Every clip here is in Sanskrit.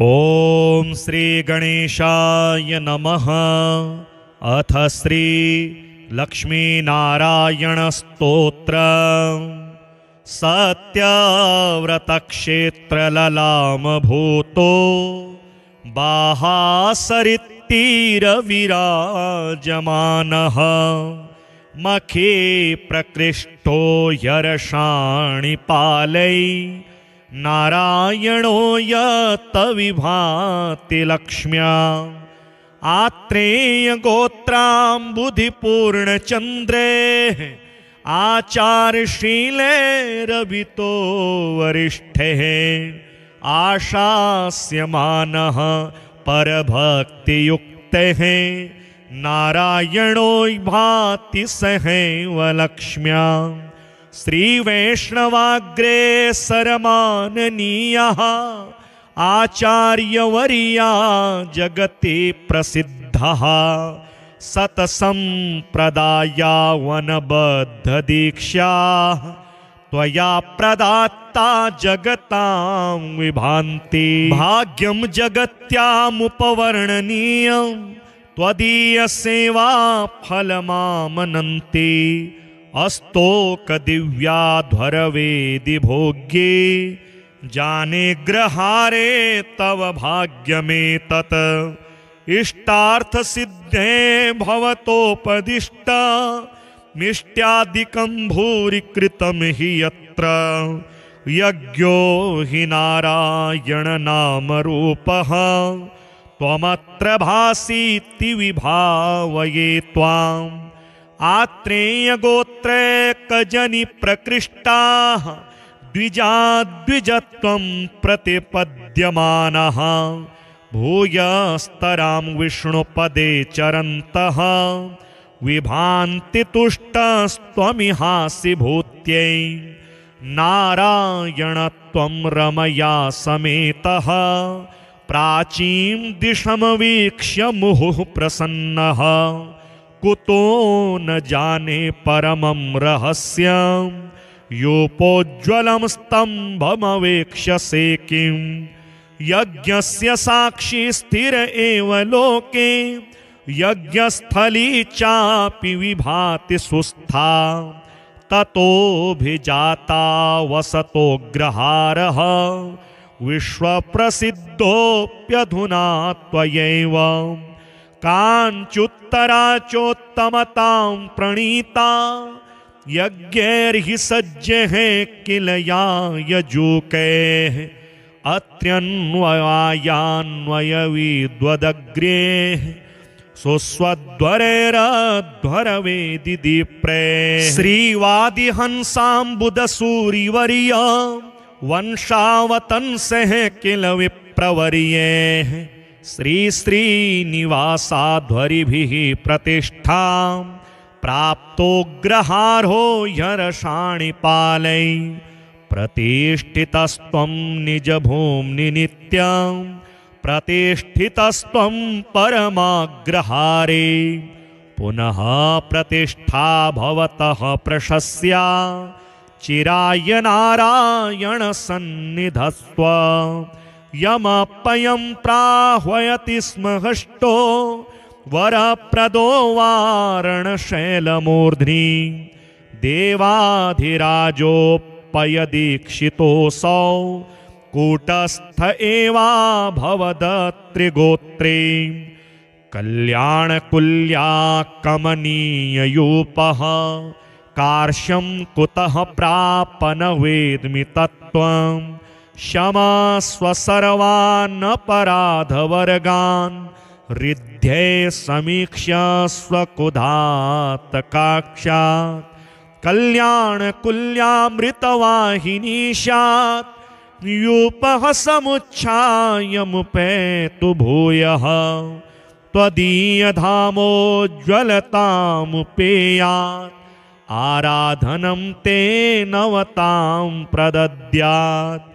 ओम श्री गणेशाय नमः। अथ श्री लक्ष्मीनारायण स्तोत्र। सत्यव्रतक्षेत्रललाम भूतो बाहासरित्तीरविराजमानः मखे प्रकृष्टो यर्षाणि पालै नारायणो यत विभाति लक्ष्म्या आत्रेय गोत्राम्बुधिपूर्णचन्द्रे आचार्यशीलैरभितो वरिष्ठैः आशास्यमानः परभक्तियुक्तैः नारायणो भाति सहैव लक्ष्म्या श्रीवैष्णवाग्रेसरमाननीयः आचार्यवर्या जगति प्रसिद्धः सत्सम्प्रदायावनबद्धदीक्षा त्वया प्रदात्ता जगतां विभान्ति भाग्यं जगत्यामुपवर्णनीयं त्वदीयसेवा फलमामनन्ति अस्तोक दिव्याध्वरवेदि भोग्ये जाने ग्रहारे तव भाग्यमेतत् इष्टार्थ सिद्धे भवतोपदिष्टा मिष्ट्यादिकं भूरि कृतं हि यत्र यज्ञो हि नारायण नाम रूपः त्वमत्र भासीति विभावये त्वाम् आत्रेय गोत्रैकजनि प्रकृष्टाः द्विजत्वं प्रतिपद्यमानः भूयस्तरां विष्णुपदे चरन्तः विभान्ति तुष्टस्त्वमिहासि भूत्यै नारायण त्वं रमया समेतः प्राचीं दिशमवीक्ष्य मुहुः प्रसन्नः कुतो न जाने परमं रहस्यं योपोज्ज्वलं स्तम्भमवेक्ष्यसे किं यज्ञस्य साक्षी स्थिर एव लोके यज्ञस्थली चापि विभाति सुस्था ततोऽभिजाता वसतोऽग्रहारः विश्वप्रसिद्धोऽप्यधुना त्वयैव काञ्चुत्तराचोत्तमतां प्रणीता यज्ञैर्हि सज्जैः किल यायजूकैः अत्र्यन्वयान्वयविद्वदग्र्यैः सुस्वध्वरैरध्वरवेदि दीप्तैः श्रीवादिहंसाम्बुदसूरिवर्या वंशावतंसैः किल विप्रवर्यैः श्रीनिवासाध्वरिभिः प्रतिष्ठां प्राप्तोऽग्रहारो यर्षाणि पालै प्रतिष्ठितस्त्वं निजभूम्नि नित्यं प्रतिष्ठितस्त्वं परमाग्रहारे पुनः प्रतिष्ठा भवतः प्रशस्या चिराय नारायण सन्निधस्त्व यमपयं प्राह्वयति स्म हष्टो वरप्रदो वारणशैलमूर्ध्नि देवाधिराजोपयदीक्षितोऽसौ कूटस्थ एवाभवदत्रिगोत्रे कल्याणकुल्या कमनीययूपः कार्श्यं कुतः प्रापन वेद्मि तत्त्वम् क्षमस्व सर्वान्नपराधवर्गान् रिद्धे समीक्ष्य स्वकुधातकाक्षात् कल्याणकुल्यामृतवाहिनीशात् यूपः समुच्छायमुपेतु भूयः त्वदीयधामोज्ज्वलतामुपेयात् आराधनं ते नवतां प्रदद्यात्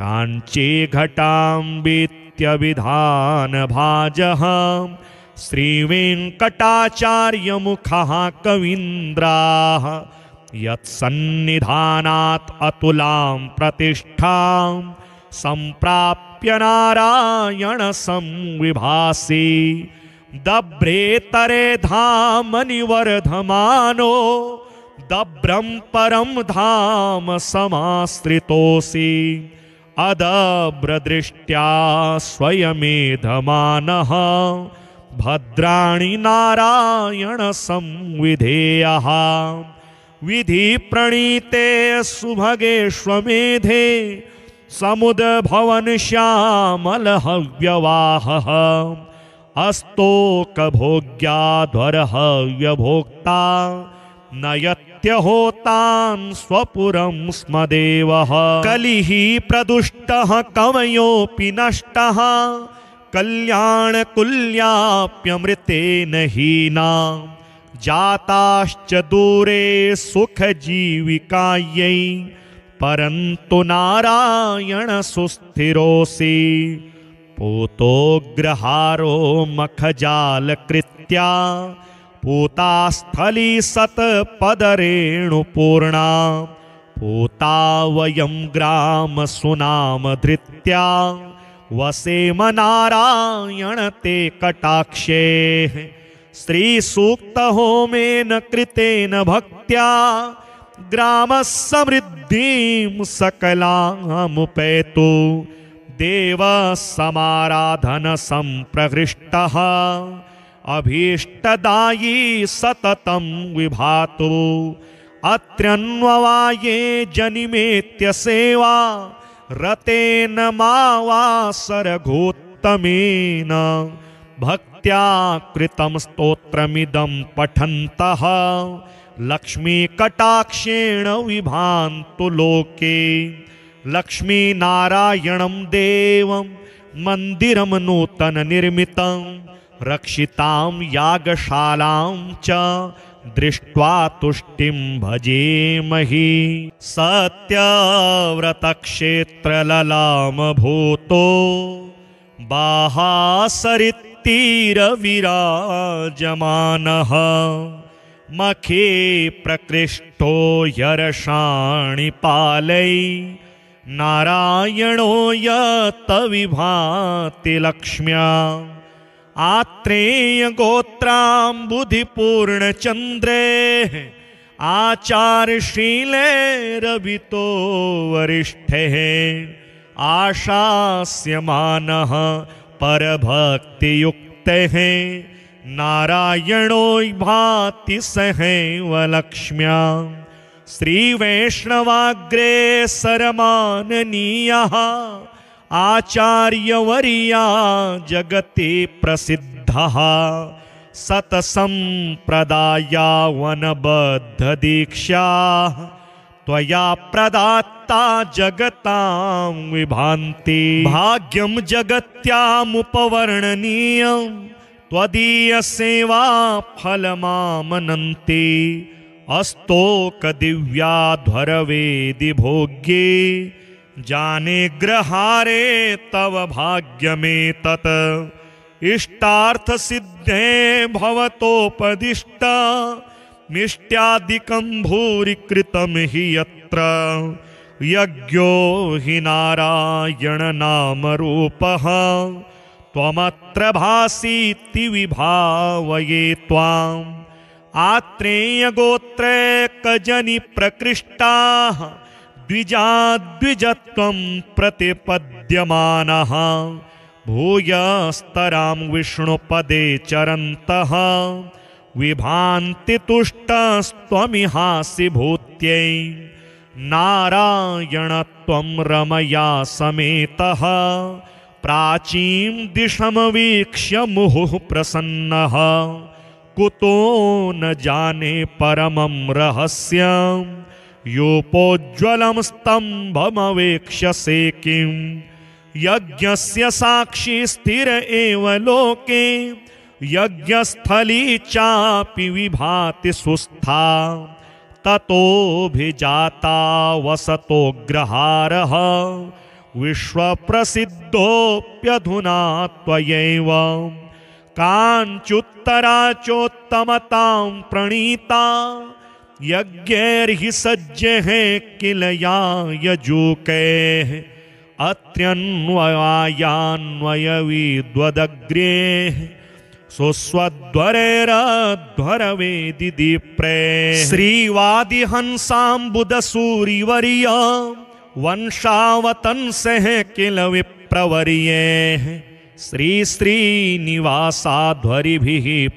काञ्ची घटाम्बित्यभिधानभाजः श्रीवेङ्कटाचार्यमुखः कवीन्द्राः यत्सन्निधानात् अतुलां प्रतिष्ठां संप्राप्य नारायण संविभासी दभ्रेतरे धामनि वर्धमानो दभ्रं परं धाम समाश्रितोऽसि अदभ्रदृष्ट्या स्वयमेधमानः भद्राणि नारायण संविधेयः विधि प्रणीते सुभगेष्वमेधे समुद्भवन श्यामल हव्यवाहः अस्तोकभोग्याध्वर हव्यभोक्ता नयत्यहोतान् स्वपुरं स्म देवः कलिः प्रदुष्टः कवयोऽपि नष्टः कल्याणकुल्याप्यमृतेन हीना जाताश्च दूरे सुखजीविकायै परन्तु नारायण सुस्थिरोऽसि पूतोग्रहारो मखजालकृत्या पूतास्थली सत्पदरेणुपूर्णा पूता वयं ग्राम सुनाम धृत्या वसेम नारायण ते कटाक्षे श्रीसूक्त होमेन कृतेन भक्त्या ग्रामः समृद्धिं सकलामुपैतु देवः समाराधन संप्रहृष्टः अभीष्टदायी सततं विभातु अत्र्यन्ववाये जनिमेत्य सेवा रतेन मावासरघोत्तमेन भक्त्या कृतं स्तोत्रमिदं पठन्तः लक्ष्मीकटाक्षेण विभान्तु लोके लक्ष्मीनारायणं देवं मन्दिरं नूतन निर्मितं रक्षितां यागशालां च दृष्ट्वा तुष्टिं भजेमहि सत्यव्रतक्षेत्रललामभूतो बाहासरित्तीरविराजमानः मखे प्रकृष्टो यर्षाणि पालै नारायणो यत विभाति लक्ष्म्या आत्रेय गोत्राम्बुधिपूर्णचन्द्रे आचार्यशीलैरभितो वरिष्ठैः आशास्यमानः परभक्तियुक्तैः नारायणो भाति सहैव लक्ष्म्या श्रीवैष्णवाग्रेसरमाननीयः आचार्यवर्या जगति प्रसिद्धः सतसंप्रदायावनबद्धदीक्षा त्वया प्रदात्ता जगतां विभान्ति भाग्यं जगत्यामुपवर्णनीयं त्वदीयसेवा फलमामनन्ति अस्तोकदिव्याध्वरवेदि भोग्ये जाने ग्रहारे तव भाग्यमेतत् इष्टार्थसिद्धे भवतोपदिष्ट मिष्ट्यादिकं भूरि कृतं हि यत्र यज्ञो हि नारायण नामरूपः त्वमत्र भासीति विभावये त्वाम् आत्रेयगोत्रैकजनि प्रकृष्टाः द्विजाद्विजत्वं प्रतिपद्यमानः भूयस्तरां विष्णुपदे चरन्तः विभान्ति तुष्टस्त्वमिहासि भूत्यै नारायण त्वं रमया समेतः प्राचीं दिशमवीक्ष्य मुहुः प्रसन्नः कुतो न जाने परमं रहस्यं योपोज्ज्वलं स्तम्भमवेक्ष्यसे किं यज्ञस्य साक्षी स्थिर एव लोके यज्ञस्थली चापि विभाति सुस्था ततोऽभिजाता वसतोऽग्रहारः विश्वप्रसिद्धोऽप्यधुना त्वयैव काञ्चुत्तरा चोत्तमतां प्रणीता यज्ञैर्हि सज्जैः किल यायजूकैः अत्र्यन्वयान्वयविद्वदग्रे सुस्वध्वरेरध्वरवेदिदीप्रे श्रीवादिहंसाम्बुदसूरिवर्य वंशावतंसेः किल विप्रवर्ये श्री श्रीनिवासाध्वरिभिः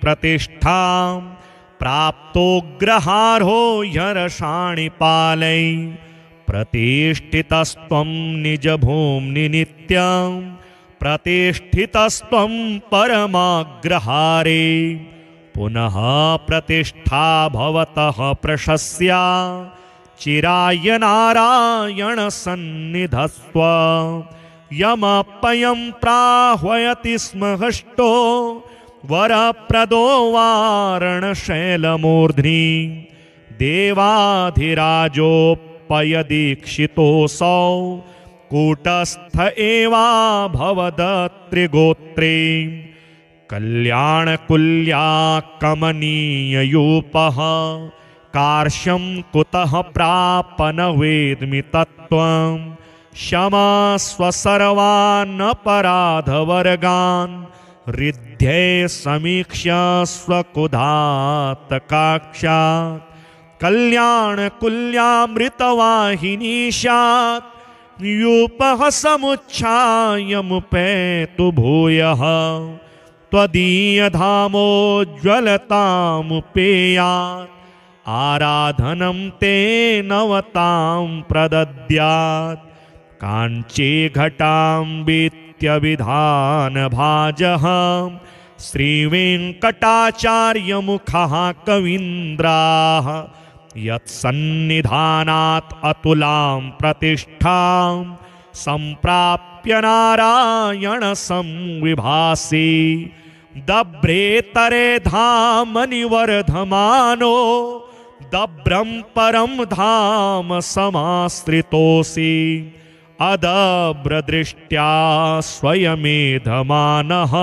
प्रतिष्ठां प्राप्तोग्रहार्हो ह्यर्षाणिपालै प्रतिष्ठितस्त्वं निजभूम्नि नित्यं प्रतिष्ठितस्त्वं परमाग्रहारे पुनः प्रतिष्ठा भवतः प्रशस्या चिराय नारायण सन्निधस्त्व यमपयं प्राह्वयति स्म हष्टो वरप्रदो वारणशैलमूर्ध्नि देवाधिराजोपयदीक्षितोऽसौ कूटस्थ एवा भवदत्रिगोत्रे कल्याणकुल्या कमनीययूपः कार्श्यं कुतः प्रापन वेद्मि तत्त्वं क्षमस्व सर्वानपराधवर्गान् रिध्ये समीक्ष्य स्वकुधात्तकाक्षात् कल्याणकुल्यामृतवाहिनीशात् यूपः समुच्छायमुपेतु भूयः त्वदीयधामोज्ज्वलतामुपेयात् आराधनं ते नवतां प्रदद्यात् काञ्ची घटाम्बित्यभिधानभाजः श्रीवेङ्कटाचार्यमुखः कवीन्द्राः यत्सन्निधानात् अतुलां प्रतिष्ठां सम्प्राप्य नारायण संविभासि दभ्रेतरे धामनि वर्धमानो दभ्रं परं धाम समाश्रितोऽसि अदभ्रदृष्ट्या स्वयमेधमानः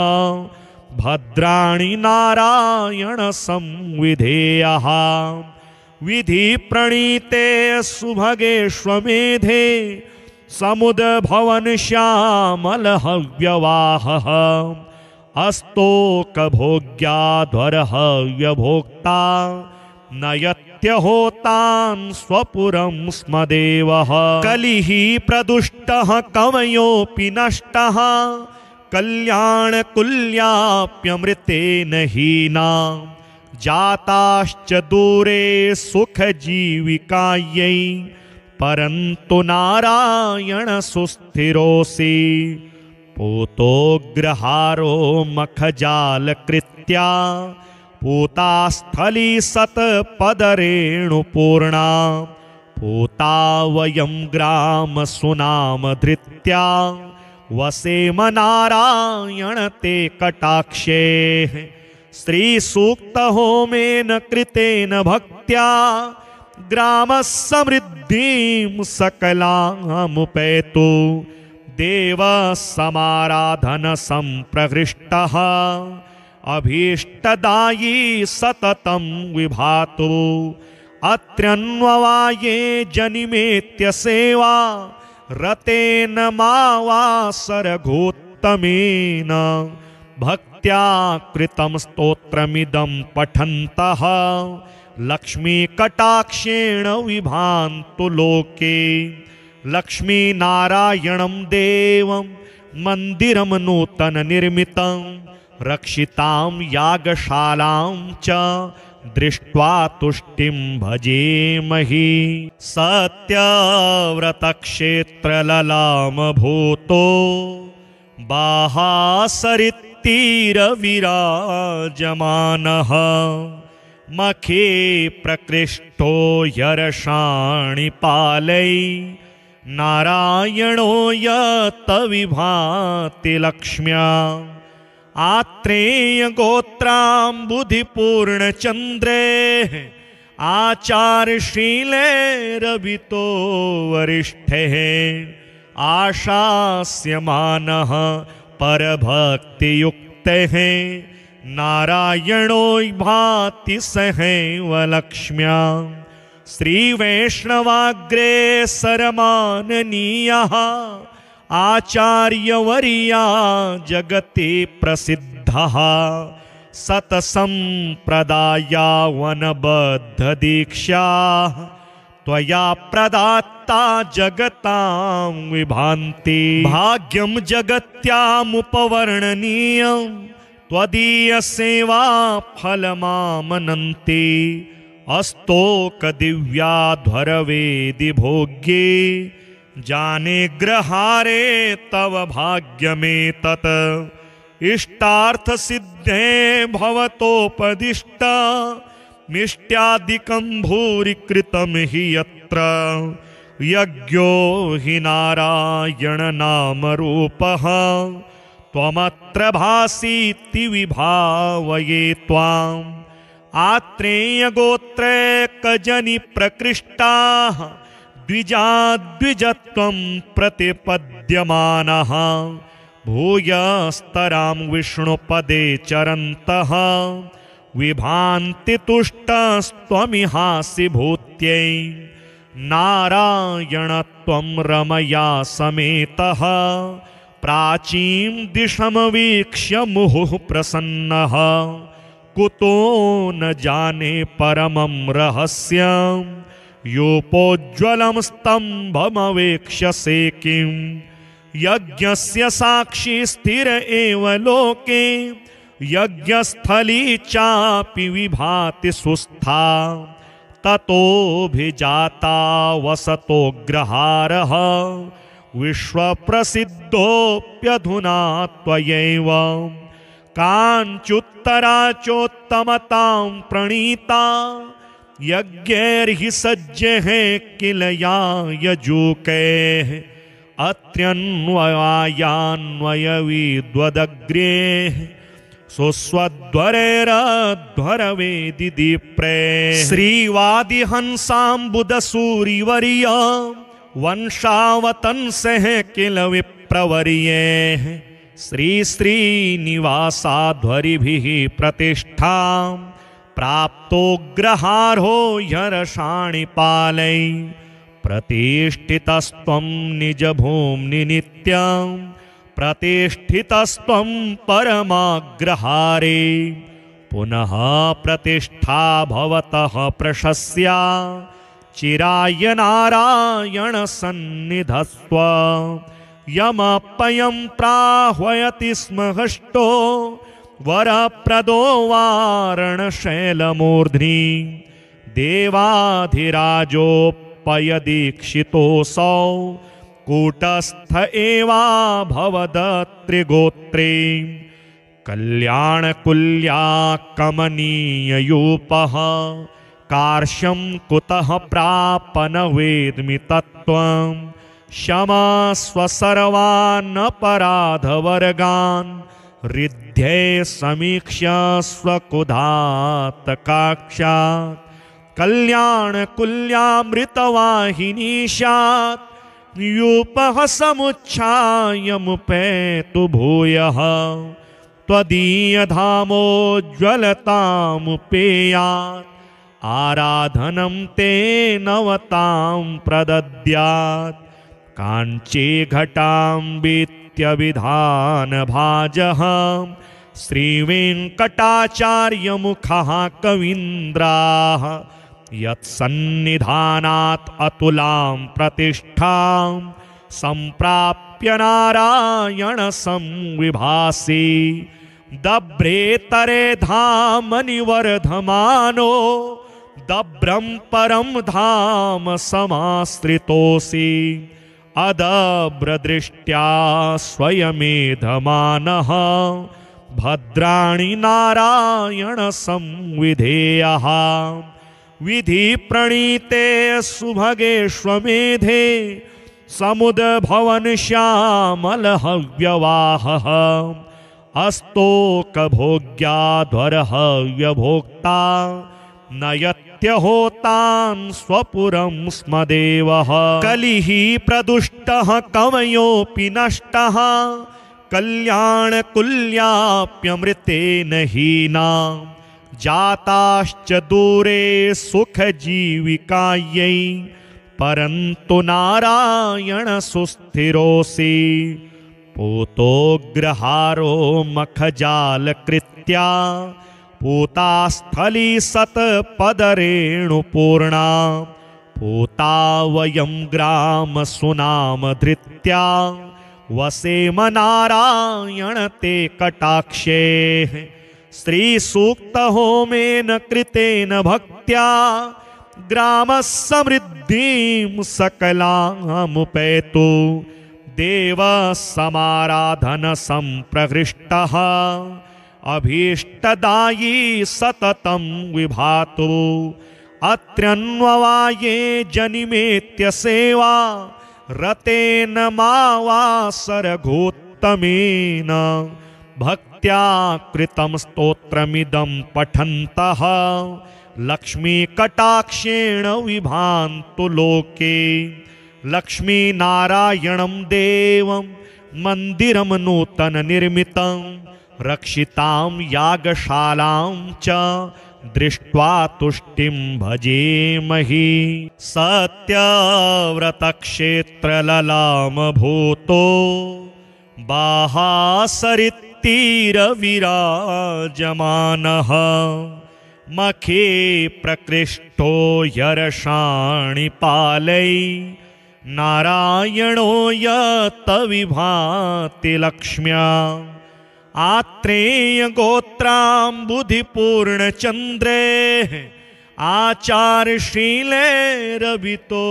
भद्राणि नारायण संविधेयः विधि प्रणीते सुभगेष्वमेधे समुद्भवन श्यामल हव्यवाहः अस्तोकभोग्याध्वरहव्यभोक्ता नयत्यहोतान् स्वपुरं स्म देवः कलिः प्रदुष्टः कवयोऽपि नष्टः कल्याणकुल्याप्यमृतेन हीना जाताश्च दूरे सुखजीविकायै परन्तु नारायण सुस्थिरोऽसि पूतोग्रहारो मखजालकृत्या पूतास्थली सत्पदरेणुपूर्णा पूता वयं ग्राम सुनाम धृत्या वसेम नारायण ते कटाक्षे श्रीसूक्त होमेन कृतेन भक्त्या ग्रामसमृद्धिं सकलामुपैतु देवसमाराधन संप्रहृष्टः अभीष्टदायी सततं विभातु अत्र्यन्ववाये जनिमेत्य सेवा रतेन मावासरघोत्तमेन भक्त्या कृतं स्तोत्रमिदं पठन्तः लक्ष्मीकटाक्षेण विभान्तु लोके लक्ष्मीनारायणं देवं मन्दिरं नूतन निर्मितं रक्षितां यागशालां च दृष्ट्वा तुष्टिं भजेमहि सत्यव्रतक्षेत्रललामभूतो बाहासरित्तीरविराजमानः मखे प्रकृष्टो यर्षाणिपालै नारायणो यत विभाति लक्ष्म्या आत्रेय गोत्राम्बुधिपूर्णचन्द्रे आचार्यशीलैरभितो वरिष्ठैः आशास्यमानः परभक्तियुक्तैः नारायणो भाति सहैव लक्ष्म्या श्रीवैष्णवाग्रेसरमाननीयः आचार्यवर्या जगति प्रसिद्धः सत्सम्प्रदायावनबद्धदीक्षा त्वया प्रदात्ता जगतां विभान्ति। भाग्यं जगत्यामुपवर्णनीयं त्वदीयसेवा फलमामनन्ति। अस्तोकदिव्याध्वरवेदि भोग्ये जाने ग्रहारे तव भाग्यमेतत्। इष्टार्थसिद्धे भवतोपदिष्ट मिष्ट्यादिकं भूरि कृतं हि यत्र। यज्ञो हि नारायणनामरूपः त्वमत्र भासीति विभावये त्वाम्। आत्रेयगोत्रैकजनि प्रकृष्टाः द्विजाद्विजत्वं प्रतिपद्यमानः। भूयस्तरां विष्णुपदे चरन्तः विभान्ति तुष्टस्त्वमिहासि भूत्यै। नारायण त्वं रमया समेतः प्राचीं दिशमवीक्ष्य मुहुः प्रसन्नः। कुतो न जाने परमं रहस्यं योपोज्ज्वलं स्तम्भमवेक्ष्यसे किम्। यज्ञस्य साक्षी स्थिर एव लोके यज्ञस्थली चापि विभाति सुस्था। ततोऽभिजाता वसतोऽग्रहारः विश्वप्रसिद्धोऽप्यधुना त्वयैव। काञ्चुत्तरा चोत्तमतां प्रणीता यज्ञैर्हि सज्जैः किल यायजूकैः। अत्र्यन्वयान्वयविद्वदग्र्यैः सुस्वध्वरैरध्वरवेदि दीप्रेः। श्रीवादिहंसाम्बुदसूरिवर्य वंशावतंसः किल विप्रवर्यैः। श्रीश्रीनिवासाध्वरिभिः प्रतिष्ठां प्राप्तोऽग्रहारो ह्यर्षाणिपालैः। प्रतिष्ठितस्त्वं निजभूम्नि नित्यं प्रतिष्ठितस्त्वं परमाग्रहारे। पुनः प्रतिष्ठा भवतः प्रशस्या चिराय नारायण सन्निधस्त्व। यमपयं प्राह्वयति स्म हष्टो वरप्रदो वारणशैलमूर्ध्नि। देवाधिराजोपयदीक्षितोऽसौ कूटस्थ एवा भवदत्रिगोत्रे। कल्याणकुल्या कमनीययूपः कार्श्यं कुतः प्रापन वेद्मि तत्त्वम्। क्षमस्व सर्वानपराधवर्गान् रिद्धे समीक्ष्य स्वकुधातकाक्षात्। कल्याणकुल्यामृतवाहिनीशात् यूपः समुच्छायमुपेतु भूयः। त्वदीयधामोज्ज्वलतामुपेयात् आराधनं ते नवतां प्रदद्यात्। काञ्ची घटाम्बित्यभिधानभाजः श्रीवेङ्कटाचार्यमुखः कवीन्द्राः। यत्सन्निधानात् अतुलां प्रतिष्ठां सम्प्राप्य नारायण संविभासि। दभ्रेतरे धामनि वर्धमानो दभ्रं परं धाम समाश्रितोऽसि। अदभ्रदृष्ट्या स्वयमेधमानः भद्राणि नारायण संविधेयः। विधि प्रणीते सुभगेष्वमेधे समुद्भवन श्यामलहव्यवाहः। अस्तोकभोग्याध्वरहव्यभोक्ता नयत्यहोतान् स्वपुरं स्म देवः। कलिः प्रदुष्टः कवयोऽपि नष्टः कल्याणकुल्याप्यमृतेन हीना। जाताश्च दूरे सुखजीविकायै परन्तु नारायण सुस्थिरोऽसि पूतोग्रहारो मखजालकृत्या पूतास्थली सत्पदरेणुपूर्णा पूता वयं ग्राम सुनाम धृत्या वसेम नारायण ते कटाक्षे श्रीसूक्त होमेन कृतेन भक्त्या ग्रामसमृद्धिं सकलामुपैतु देवसमाराधन संप्रहृष्टः अभीष्टदायी सततं विभातु अत्र्यन्ववाये जनिमेत्य सेवा रतेन मावासरघोत्तमेन भक्त्या कृतं स्तोत्रमिदं पठन्तः लक्ष्मीकटाक्षेण विभान्तु लोके लक्ष्मीनारायणं देवं मन्दिरं नूतननिर्मितं रक्षितां यागशालां च दृष्ट्वा तुष्टिं भजेमहि सत्यव्रतक्षेत्रललामभूतो बाहासरित्तीरविराजमानः मखे प्रकृष्टो यर्षाणि पालै नारायणो यत विभाति लक्ष्म्या आत्रेय गोत्राम्बुधिपूर्णचन्द्रे आचार्यशीलैरभितो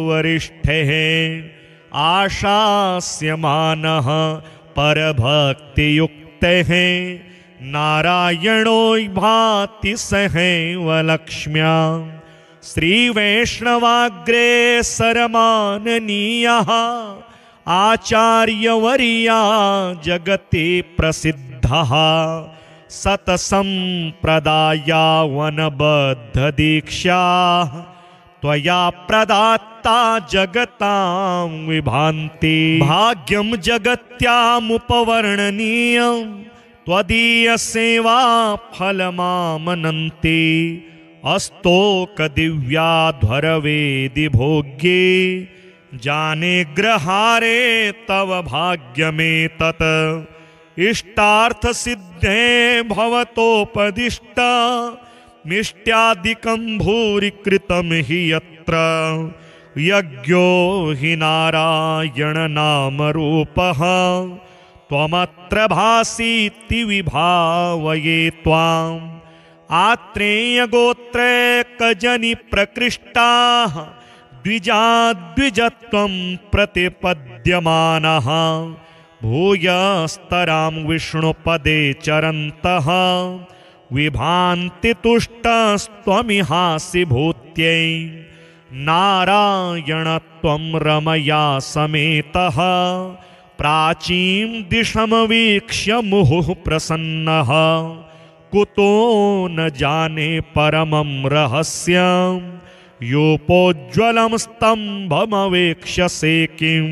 वरिष्ठैः आशास्यमानः परभक्तियुक्तैः नारायणो भाति सहैव लक्ष्म्या श्रीवैष्णवाग्रेसरमाननीयः आचार्यवर्या जगति प्रसिद्धः सतसम्प्रदायावनबद्धदीक्षा त्वया प्रदात्ता जगतां विभान्ति भाग्यं जगत्यामुपवर्णनीयं त्वदीयसेवा फलमामनन्ति अस्तोकदिव्याध्वरवेदि भोग्ये जाने ग्रहारे तव भाग्यमेतत् इष्टार्थसिद्धे भवतोपदिष्ट मिष्ट्यादिकं भूरि कृतं हि यत्र यज्ञो हि नारायण नामरूपः त्वमत्र भासीति विभावये त्वाम् आत्रेयगोत्रैकजनि प्रकृष्टाः द्विजाद्विजत्वं प्रतिपद्यमानः भूयस्तरां विष्णुपदे चरन्तः विभान्ति तुष्टस्त्वमिहासि भूत्यै नारायण त्वं रमया समेतः प्राचीं दिशमवीक्ष्य मुहुः प्रसन्नः कुतो न जाने परमं रहस्यं योपोज्ज्वलं स्तम्भमवेक्ष्यसे किं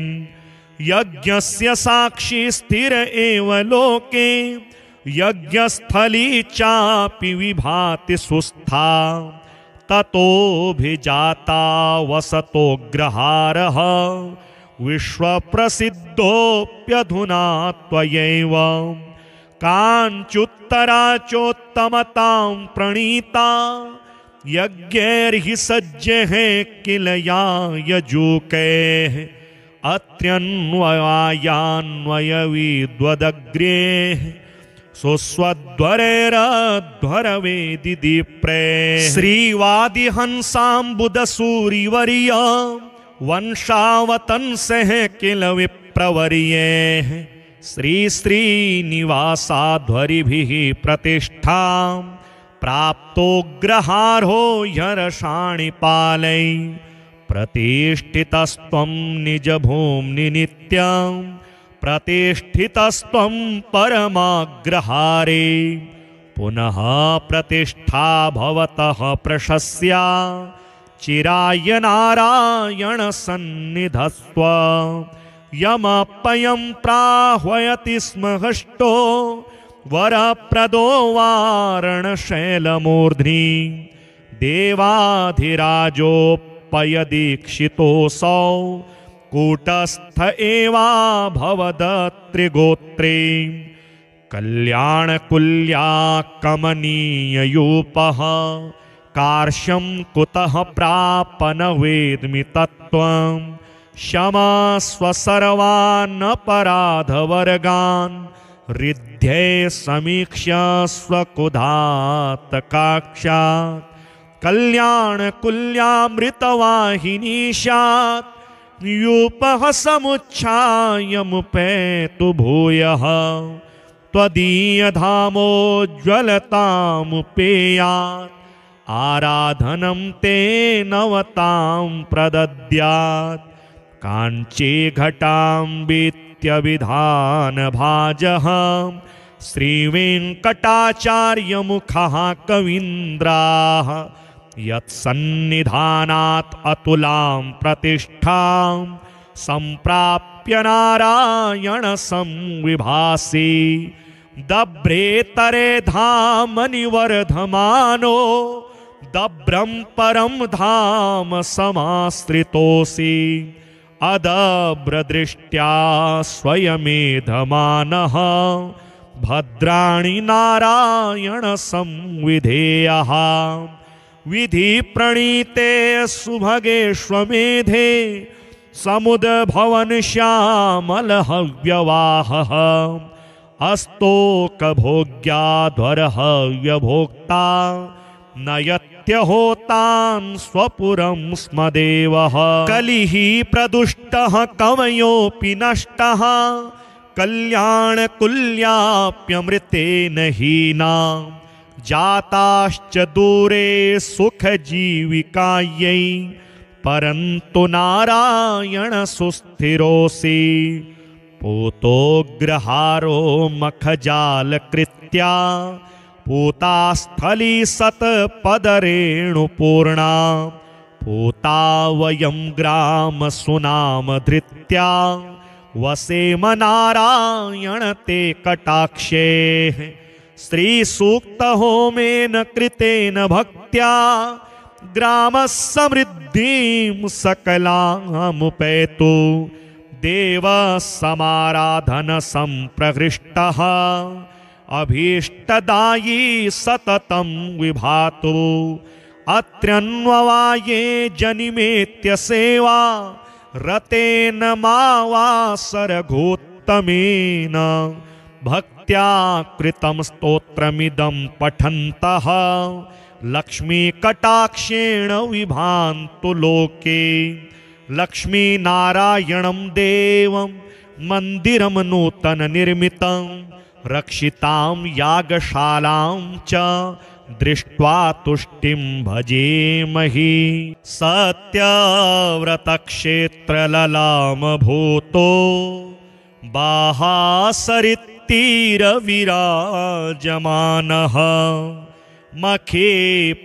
यज्ञस्य साक्षी स्थिर एव लोके यज्ञस्थली चापि विभाति सुस्था ततोऽभिजाता वसतोऽग्रहारः विश्वप्रसिद्धोऽप्यधुना त्वयैव काञ्चुत्तरा चोत्तमतां प्रणीता यज्ञैर्हि सज्जैः किल या यजूकैः अत्र्यन्वयान्वयविद्वदग्र्यैः सुस्वध्वरैरध्वरवेदि दीप्रेः श्रीवादिहंसाम्बुदसूरिवर्य वंशावतंसः किल विप्रवर्यैः श्रीश्रीनिवासाध्वरिभिः प्रतिष्ठां प्राप्तोऽग्रहारो ह्यर्षाणिपालै प्रतिष्ठितस्त्वं निजभूम्नि नित्यं प्रतिष्ठितस्त्वं परमाग्रहारे पुनः प्रतिष्ठा भवतः प्रशस्या चिराय नारायण सन्निधस्त्व यमपयं प्राह्वयति स्म हष्टो वरप्रदो वारणशैलमूर्ध्नि देवाधिराजोऽप्यनुग्रहार्थं पयदीक्षितोऽसौ कूटस्थ एवाभवदत्रिगोत्रे कल्याणकुल्या कमनीययूपः कार्श्यं कुतः प्राप न वेद्मि तत्त्वं क्षमस्व सर्वानपराधवर्गान् रिध्ये समीक्ष्य स्वकुधातकाक्षात् कल्याणकुल्यामृतवाहिनी स्यात् यूपः समुच्छायमुपेतु भूयः त्वदीयधामोज्ज्वलतामुपेयात् आराधनं ते नवतां प्रदद्यात् काञ्ची घटाम्बित्यभिधानभाजः श्रीवेङ्कटाचार्यमुखः कवीन्द्राः यत्सन्निधानात् अतुलां प्रतिष्ठां सम्प्राप्य नारायण संविभासि दभ्रेतरे धामनि वर्धमानो दभ्रं परं धाम समाश्रितोऽसि अदभ्रदृष्ट्या स्वयमेधमानः भद्राणि नारायण संविधेयः विधि प्रणीते सुभगेष्वमेधे समुद्भवन श्यामलहव्यवाहः अस्तोकभोग्याध्वरहव्यभोक्ता नयत्यहोतान् स्वपुरं स्म देवः कलिः प्रदुष्टः कवयोऽपि नष्टः कल्याणकुल्याप्यमृतेन हीना जाताश्च दूरे सुखजीविकायै परन्तु नारायण सुस्थिरोऽसि पूतोग्रहारो मखजालकृत्या पूतास्थली सत्पदरेणुपूर्णा पूता वयं ग्रामसुनामधृत्या वसेम नारायण ते कटाक्षे श्रीसूक्तहोमेन कृतेन भक्त्या ग्रामसमृद्धिं सकलामुपैतु देवसमाराधन संप्रहृष्टः अभीष्टदायी सततं विभातु अत्र्यन्ववाये जनिमेत्य सेवा रतेन मावासरघोत्तमेन भक्त्या कृतं स्तोत्रमिदं पठन्तः लक्ष्मीकटाक्षेण विभान्तु लोके लक्ष्मीनारायणं देवं मन्दिरं नूतननिर्मितं रक्षितां यागशालां च दृष्ट्वा तुष्टिं भजेमहि सत्यव्रतक्षेत्रललामभूतो बाहासरित्तीरविराजमानः मखे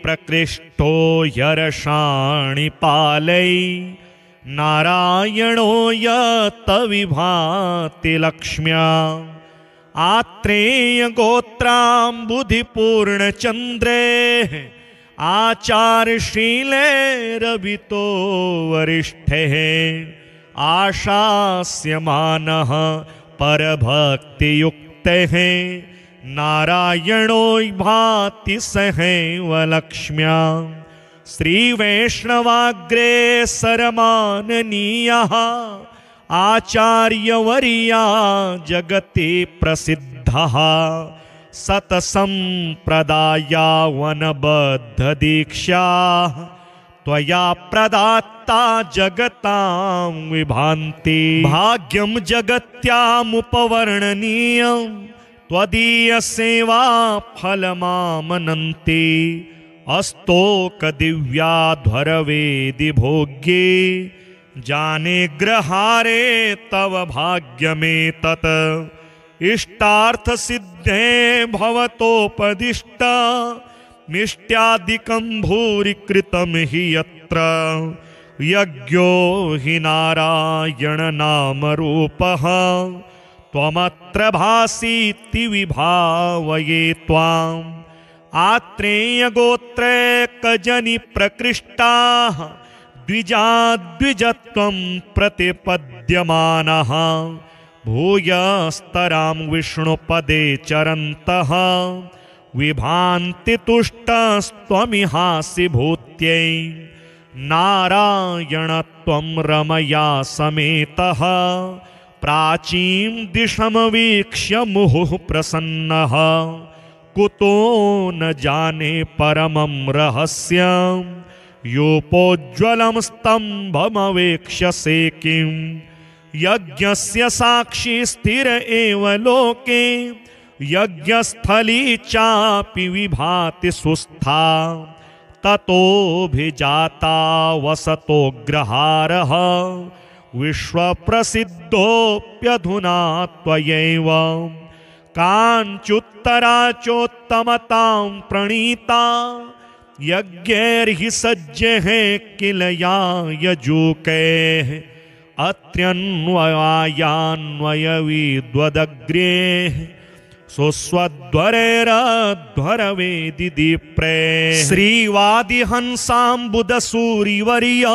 प्रकृष्टो यरषाणि पालै नारायणो यत्तविभाति लक्ष्म्या आत्रेय गोत्राम्बुधिपूर्णचन्द्रे आचार्यशीलैरभितो वरिष्ठैः आशास्यमानः परभक्तियुक्तैः नारायणो भाति सहैव लक्ष्म्या श्रीवैष्णवाग्रेसरमाननीयः आचार्यवर्या जगति प्रसिद्धः सतसम्प्रदायावनबद्धदीक्षा त्वया प्रदात्ता जगतां विभान्ति भाग्यं जगत्यामुपवर्णनीयं त्वदीयसेवा फलमामनन्ति अस्तोकदिव्याध्वरवेदि भोग्ये जाने ग्रहारे तव भाग्यमेतत् इष्टार्थसिद्धे भवतोपदिष्ट मिष्ट्यादिकं भूरि कृतं हि यत्र यज्ञो हि नारायण नामरूपः त्वमत्र भासीति विभावये त्वाम् आत्रेयगोत्रे कजनि प्रकृष्टाः द्विजाद्विजत्वं प्रतिपद्यमानः भूयस्तरां विष्णुपदे चरन्तः विभान्ति तुष्टस्त्वमिहासि भूत्यै नारायणत्वं रमया समेतः प्राचीं दिशमवीक्ष्य मुहुः प्रसन्नः कुतो न जाने परमं रहस्यं योपोज्ज्वलं स्तम्भमवेक्ष्यसे किं यज्ञस्य साक्षी स्थिर एव लोके यज्ञस्थली चापि विभाति सुस्था ततोऽभिजाता वसतोऽग्रहारः विश्वप्रसिद्धोऽप्यधुना त्वयैव काञ्चुत्तरा चोत्तमतां प्रणीता यज्ञैर्हि सज्जैः किल या यजूकैः अत्र्यन्वयान्वयविद्वदग्र्यैः सुस्वध्वरैरध्वरवेदिदीप्रे श्रीवादिहंसाम्बुदसूरिवर्य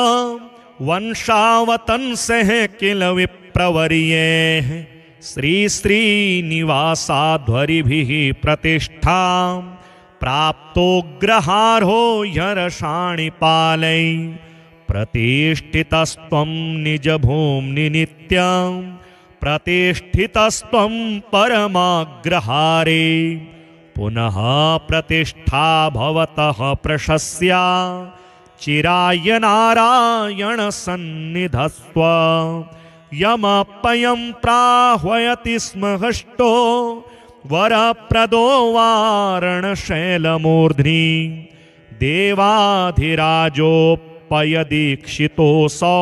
वंशावतंसः किल विप्रवर्यैः श्रीश्रीनिवासाध्वरिभिः प्रतिष्ठां प्राप्तोऽग्रहारो ह्यर्षाणिपालैः प्रतिष्ठितस्त्वं निजभूम्नि नित्यं प्रतिष्ठितस्त्वं परमाग्रहारे पुनः प्रतिष्ठा भवतः प्रशस्या चिराय नारायण सन्निधस्त्व यमपयं प्राह्वयति स्म हष्टो वरप्रदो वारणशैलमूर्ध्नि देवाधिराजोपयदीक्षितोऽसौ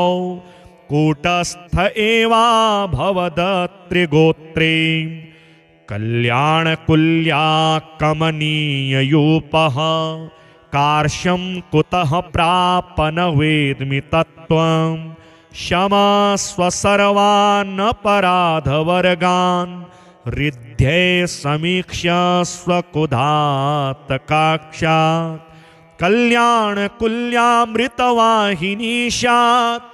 कूटस्थ एवाभवदत्रिगोत्रे कल्याणकुल्या कमनीययूपः कार्श्यं कुतः प्रापन वेद्मि तत्त्वं क्षमस्व सर्वानपराधवर्गान् रिध्ये समीक्ष्य स्वकुधातकाक्षात् कल्याणकुल्यामृतवाहिनीशात्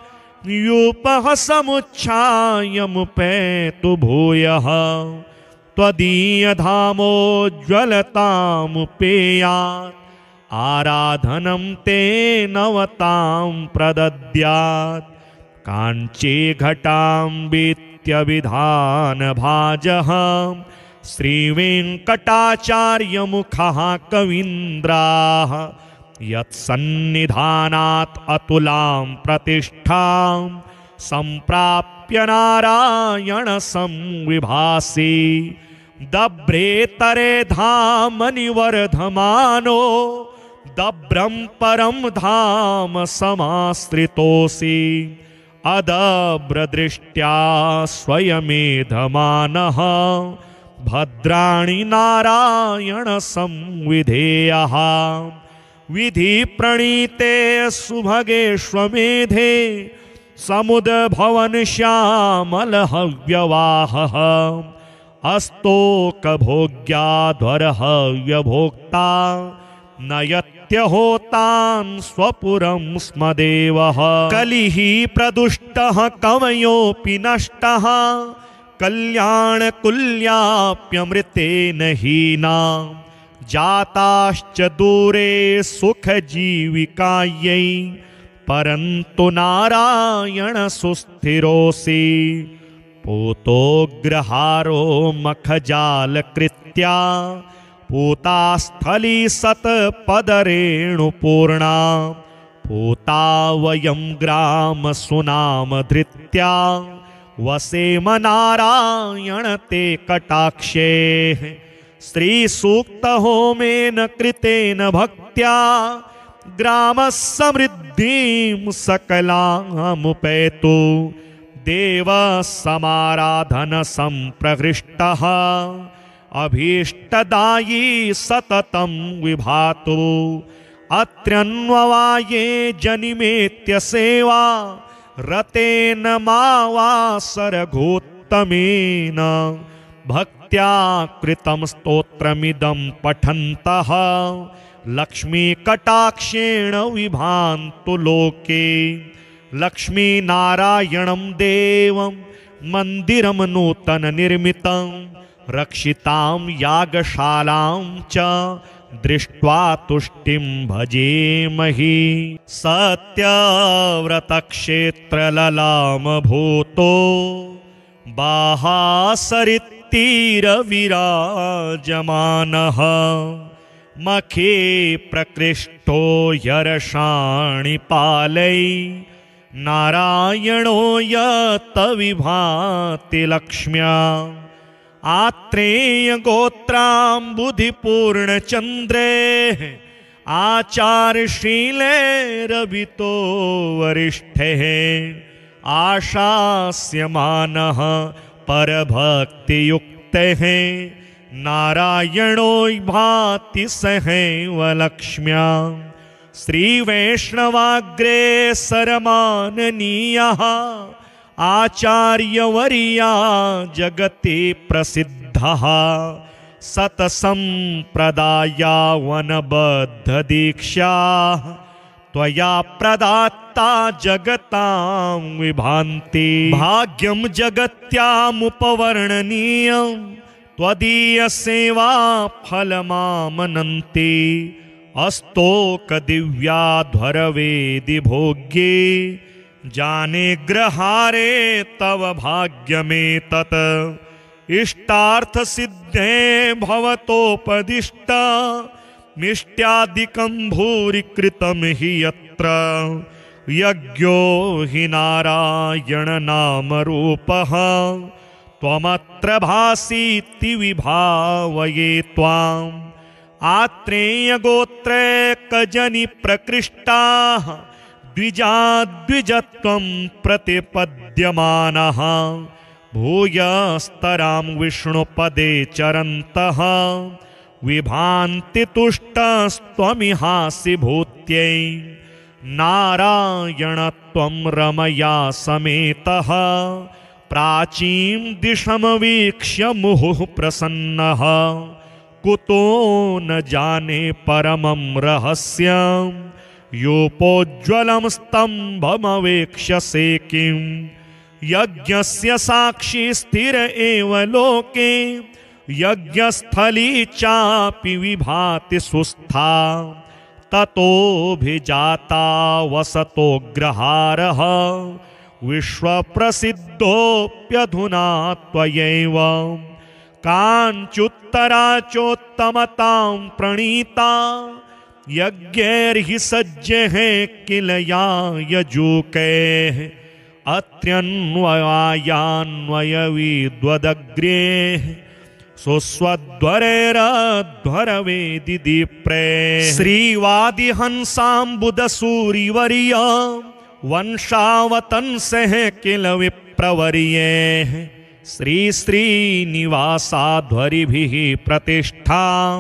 यूपः समुच्छायमुपेतु भूयः त्वदीयधामोज्ज्वलतामुपेयात् आराधनं ते नवतां प्रदद्यात् काञ्ची घटाम्बित्यभिधानभाजः श्रीवेङ्कटाचार्यमुखः कवीन्द्राः यत्सन्निधानात् अतुलां प्रतिष्ठां सम्प्राप्य नारायण संविभासि दभ्रेतरे धामनि वर्धमानो दभ्रं परं धाम समाश्रितोऽसि अदभ्रदृष्ट्या स्वयमेधमानः भद्राणि नारायण संविधेयः विधि प्रणीते सुभगेष्वमेधे समुद्भवन श्यामल हव्यवाहः अस्तोकभोग्याध्वर हव्यभोक्ता नयत्यहोतान् स्वपुरं स्म देवः कलिः प्रदुष्टः कवयोऽपि नष्टः कल्याणकुल्याप्यमृतेन हीना जाताश्च दूरे सुखजीविकायै परन्तु नारायण सुस्थिरोऽसि पूतोऽग्रहारो मखजालकृत्या पूतास्थली सत्पदरेणुपूर्णा पूता वयं ग्रामसुनामधृत्या वसेम नारायण ते कटाक्षेः श्रीसूक्तहोमेन कृतेन भक्त्या ग्रामसमृद्धिं सकलामुपैतु देवसमाराधन संप्रहृष्टः अभीष्टदायी सततं विभातु अत्र्यन्ववाये जनिमेत्य सेवा रतेन मावासरघोत्तमेन भक्त्या कृतं स्तोत्रमिदं पठन्तः लक्ष्मीकटाक्षेण विभान्तु लोके लक्ष्मीनारायणं देवं मन्दिरं नूतननिर्मितं रक्षितां यागशालां च दृष्ट्वा तुष्टिं भजेमहि। सत्यव्रतक्षेत्रललामभूतो बाहासरित्तीरविराजमानः मखे प्रकृष्टो यर्षाणिपालै नारायणो यत विभाति लक्ष्म्या। आत्रेय गोत्राम्बुधिपूर्णचन्द्रे आचार्यशीलैरभितो वरिष्ठैः आशास्यमानः परभक्तियुक्तैः नारायणो भाति सहैव लक्ष्म्या। श्रीवैष्णवाग्रेसरमाननीयः आचार्यवर्या जगति प्रसिद्धः सतसंप्रदाया वनबद्धदीक्षा त्वया प्रदात्ता जगतां विभान्ति। भाग्यं जगत्यामुपवर्णनीयं त्वदीयसेवा फलमामनन्ति। अस्तोकदिव्याध्वरवेदि भोग्ये जाने ग्रहारे तव भाग्यमेतत्। इष्टार्थसिद्धे भवतोपदिष्ट मिष्ट्यादिकं भूरि कृतं हि यत्र। यज्ञो हि नारायण नामरूपः त्वमत्र भासीति विभावये त्वाम्। आत्रेयगोत्रैकजनि प्रकृष्टाः द्विजाद्विजत्वं प्रतिपद्यमानः भूयस्तरां विष्णुपदे चरन्तः विभान्ति तुष्टस्त्वमिहासि भूत्यै। नारायण त्वं रमया समेतः प्राचीं दिशमवीक्ष्य मुहुः प्रसन्नः। कुतो न जाने परमं रहस्यं योपोज्ज्वलं स्तम्भमवेक्ष्यसे किं। यज्ञस्य साक्षी स्थिर एव लोके यज्ञस्थली चापि विभाति सुस्था। ततोऽभिजाता वसतोऽग्रहारः विश्वप्रसिद्धोऽप्यधुना त्वयैव। काञ्चुत्तरा चोत्तमतां प्रणीता यज्ञैर्हि सज्जैः किल या यजूकैः। अत्र्यन्वयान्वयविद्वदग्र्यैः सुस्वध्वरैरध्वरवेदि दीप्रेः। श्रीवादिहंसाम्बुदसूरिवर्य वंशावतंसः किल विप्रवर्यैः। श्रीश्रीनिवासाध्वरिभिः प्रतिष्ठां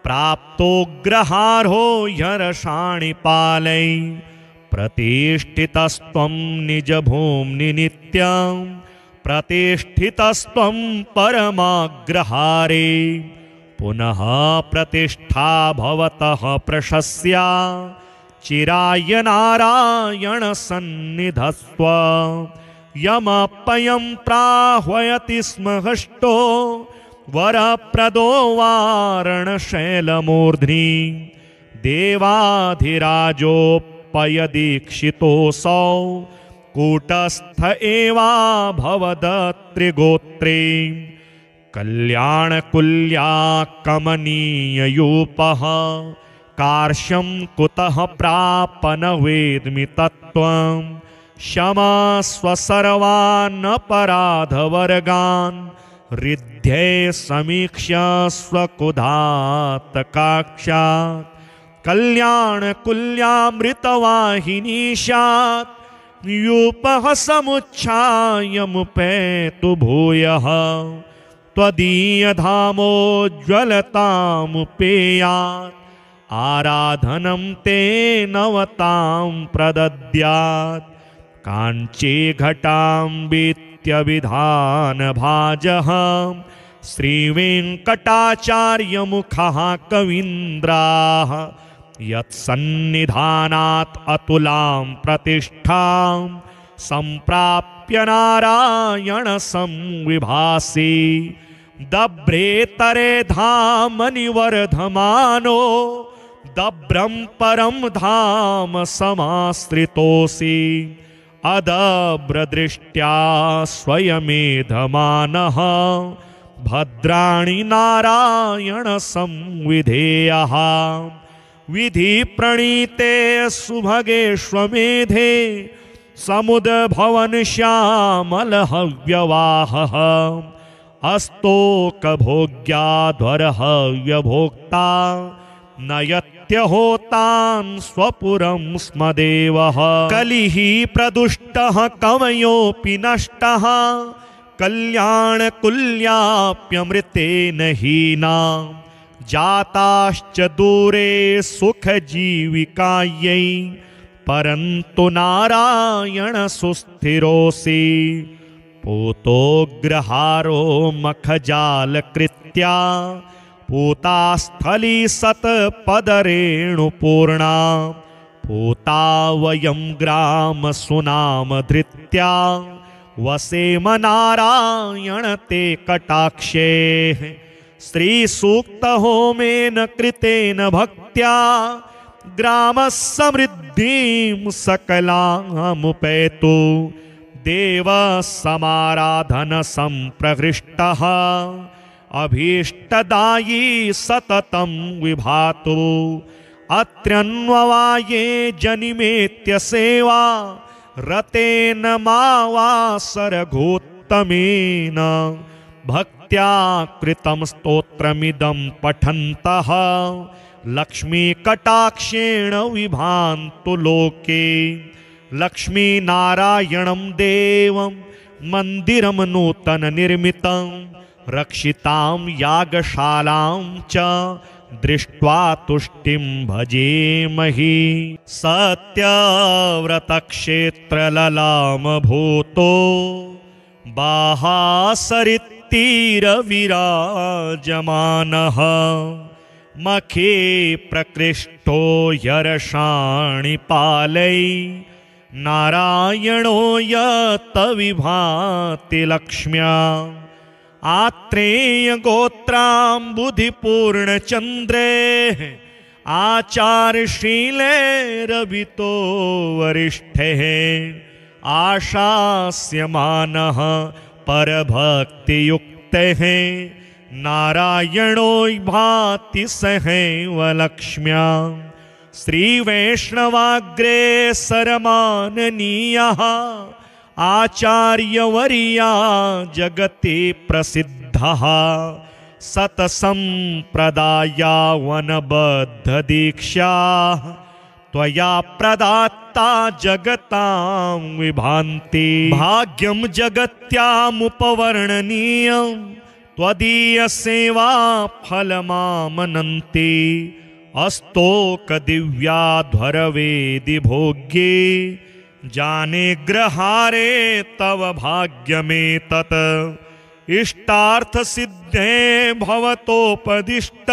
प्राप्तोऽग्रहारो ह्यर्षाणिपालै। प्रतिष्ठितस्त्वं निजभूम्नि नित्यं प्रतिष्ठितस्त्वं परमाग्रहारे। पुनः प्रतिष्ठा भवतः प्रशस्या चिराय नारायण सन्निधस्त्व। यमपयं प्राह्वयति स्म हष्टो वरप्रदो वारणशैलमूर्ध्नि। देवाधिराजोपयदीक्षितोऽसौ कूटस्थ एवाभवदत्रिगोत्रे। कल्याणकुल्या कमनीययूपः कार्श्यं कुतः प्रापन वेद्मि तत्त्वम्। क्षमस्व सर्वानपराधवर्गान् हृद्ये समीक्ष्य स्वकुधातकाक्षात्। कल्याणकुल्यामृतवाहिनीशात् यूपः समुच्छायमुपेतु भूयः। त्वदीयधामोज्ज्वलतामुपेयात् आराधनं ते नवतां प्रदद्यात्। काञ्ची घटाम्बित्यभिधानभाजः श्रीवेङ्कटाचार्यमुखः कवीन्द्राः यत्सन्निधानात् अतुलां प्रतिष्ठां सम्प्राप्य नारायण संविभासि दभ्रेतरे धामनि वर्धमानो दभ्रं परं धाम समाश्रितोऽसि अदभ्रदृष्ट्या स्वयमेधमानः भद्राणि नारायण संविधेयः विधि प्रणीते सुभगेष्वमेधे समुद्भवन श्यामल हव्यवाहः अस्तोकभोग्याध्वरहव्यभोक्ता नयत्यहोतान् स्वपुरं स्म देवः कलिः प्रदुष्टः कवयोऽपि नष्टः कल्याणकुल्याप्यमृतेन हीना जाताश्च दूरे सुखजीविकायै परन्तु नारायण सुस्थिरोऽसि पूतोग्रहारो मखजालकृत्या पूतास्थली सत्पदरेणुपूर्णा पूता वयं ग्राम सुनाम धृत्या वसेम नारायण ते कटाक्षे श्रीसूक्तहोमेन कृतेन भक्त्या ग्रामः समृद्धिं सकलामुपैतु देवः समाराधन संप्रहृष्टः अभीष्टदायी सततं विभातु अत्र्यन्ववाये जनिमेत्य सेवा रतेन मावासरघोत्तमेन भक्त्या कृतं स्तोत्रमिदं पठन्तः लक्ष्मीकटाक्षेण विभान्तु लोके लक्ष्मीनारायणं देवं मन्दिरं नूतननिर्मितं रक्षितां यागशालां च दृष्ट्वा तुष्टिं भजेमहि सत्यव्रतक्षेत्रललामभूतो बाहासरित्तीरविराजमानः मखे प्रकृष्टो यरषाणि पालै नारायणो यत्विभाति लक्ष्म्या आत्रेय गोत्राम्बुधिपूर्णचन्द्रे आचार्यशीलैरभितो वरिष्ठैः आशास्यमानः परभक्तियुक्तैः नारायणो भाति सहैव लक्ष्म्या श्रीवैष्णवाग्रेसरमाननीयः आचार्यवर्या जगति प्रसिद्धः सतसम्प्रदायावनबद्धदीक्षा त्वया प्रदात्ता जगतां विभान्ति भाग्यं जगत्यामुपवर्णनीयं त्वदीयसेवा फलमामनन्ति अस्तोकदिव्याध्वरवेदि भोग्ये जाने ग्रहारे तव भाग्यमेतत् इष्टार्थसिद्धे भवतोपदिष्ट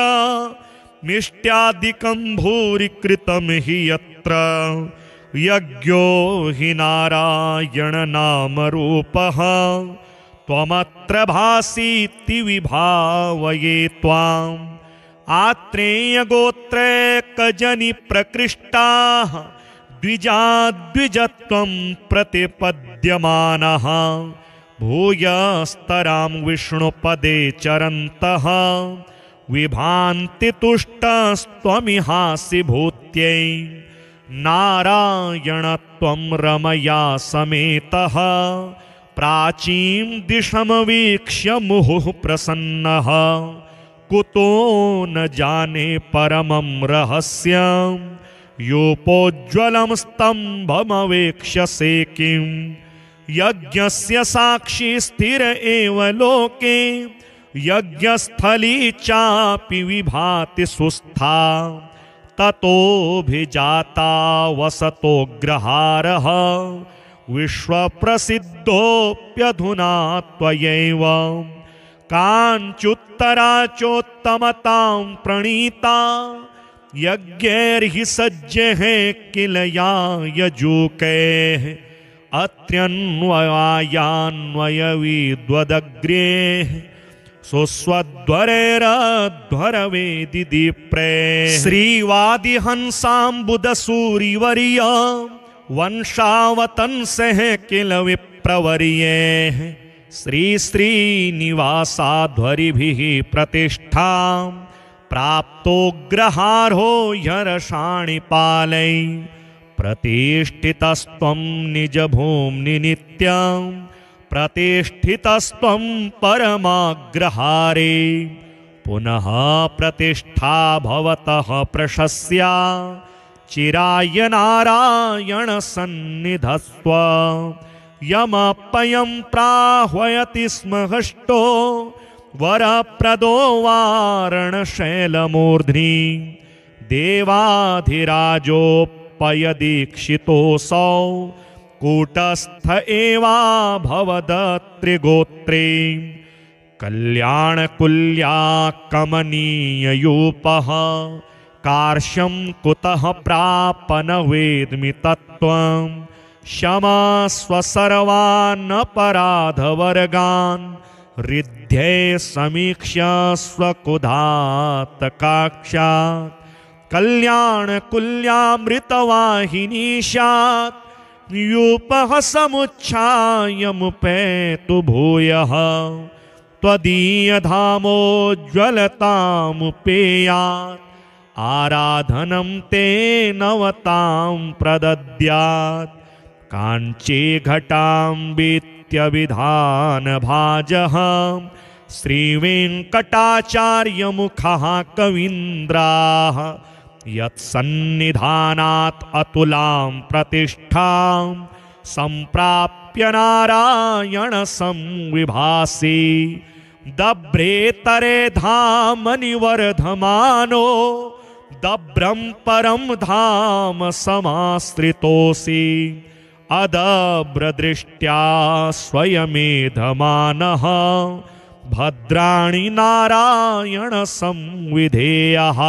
मिष्ट्यादिकं भूरि कृतं हि यत्र यज्ञो हि नारायण नामरूपः त्वमत्र भासीति विभावये त्वाम् आत्रेयगोत्रैकजनि प्रकृष्टाः द्विजाद्विजत्वं प्रतिपद्यमानः भूयस्तरां विष्णुपदे चरन्तः विभान्ति तुष्टस्त्वमिहासि भूत्यै नारायण त्वं रमया समेतः प्राचीं दिशमवीक्ष्य मुहुः प्रसन्नः कुतो न जाने परमं रहस्यं योपोज्ज्वलं स्तम्भमवेक्ष्यसे किं यज्ञस्य साक्षी स्थिर एव लोके यज्ञस्थली चापि विभाति सुस्था ततोऽभिजाता वसतोऽग्रहारः विश्वप्रसिद्धोऽप्यधुना त्वयैव कांचुत्तरा चोत्तमतां प्रणीता यज्ञैर्हि सज्जे किल या यजूकैः अत्र्यन्वयान्वयविद्वदग्र्ये सुस्वध्वरैरध्वरवेदिदीप्रे श्रीवादिहंसाम्बुदसूरिवर्य वंशावतंसः किल विप्रवर्येः श्रीश्रीनिवासाध्वरिभिः प्रतिष्ठां प्राप्तोग्रहार्हो ह्यर्षाणिपालै प्रतिष्ठितस्त्वं निजभूम्नि नित्यं प्रतिष्ठितस्त्वं परमाग्रहारे पुनः प्रतिष्ठा भवतः प्रशस्या चिराय नारायण सन्निधस्त्व यमपयं प्राह्वयति स्म हष्टो वरप्रदो वारणशैलमूर्ध्नि देवाधिराजोपयदीक्षितोऽसौ कूटस्थ एवाभवदत्रिगोत्रे कल्याणकुल्या कमनीययूपः कार्श्यं कुतः प्रापन वेद्मि तत्त्वं क्षमस्व सर्वानपराधवर्गान् रिध्ये समीक्ष्य स्वकुधातकाक्षात् कल्याणकुल्यामृतवाहिनीशात् यूपः समुच्छायमुपेतु भूयः त्वदीयधामोज्ज्वलतामुपेयात् आराधनं ते नवतां प्रदद्यात् काञ्ची घटाम्बित्यभिधानभाजः श्रीवेङ्कटाचार्यमुखः कवीन्द्राः यत्सन्निधानात् अतुलां प्रतिष्ठां सम्प्राप्य नारायण संविभासि दभ्रेतरे धामनि वर्धमानो दभ्रं परं धाम समाश्रितोऽसि अदभ्रदृष्ट्या स्वयमेधमानः भद्राणि नारायण संविधेयः